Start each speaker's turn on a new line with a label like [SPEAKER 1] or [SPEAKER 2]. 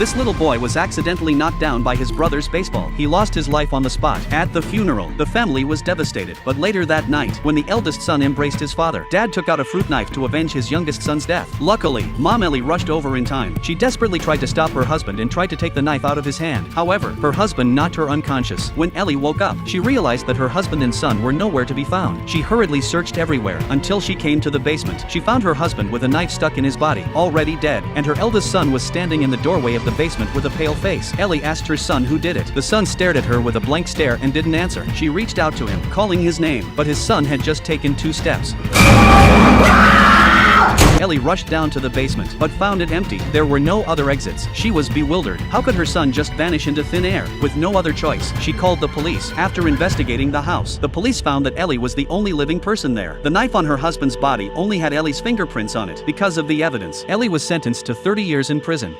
[SPEAKER 1] This little boy was accidentally knocked down by his brother's baseball. He lost his life on the spot. At the funeral, the family was devastated. But later that night, when the eldest son embraced his father, Dad took out a fruit knife to avenge his youngest son's death. Luckily, Mom Ellie rushed over in time. She desperately tried to stop her husband and tried to take the knife out of his hand. However, her husband knocked her unconscious. When Ellie woke up, she realized that her husband and son were nowhere to be found. She hurriedly searched everywhere until she came to the basement. She found her husband with a knife stuck in his body, already dead, and her eldest son was standing in the doorway of the basement with a pale face. Ellie asked her son who did it. The son stared at her with a blank stare and didn't answer. She reached out to him, calling his name, but his son had just taken 2 steps. Ellie rushed down to the basement, but found it empty. There were no other exits. She was bewildered. How could her son just vanish into thin air? With no other choice, she called the police. After investigating the house, the police found that Ellie was the only living person there. The knife on her husband's body only had Ellie's fingerprints on it. Because of the evidence, Ellie was sentenced to 30 years in prison.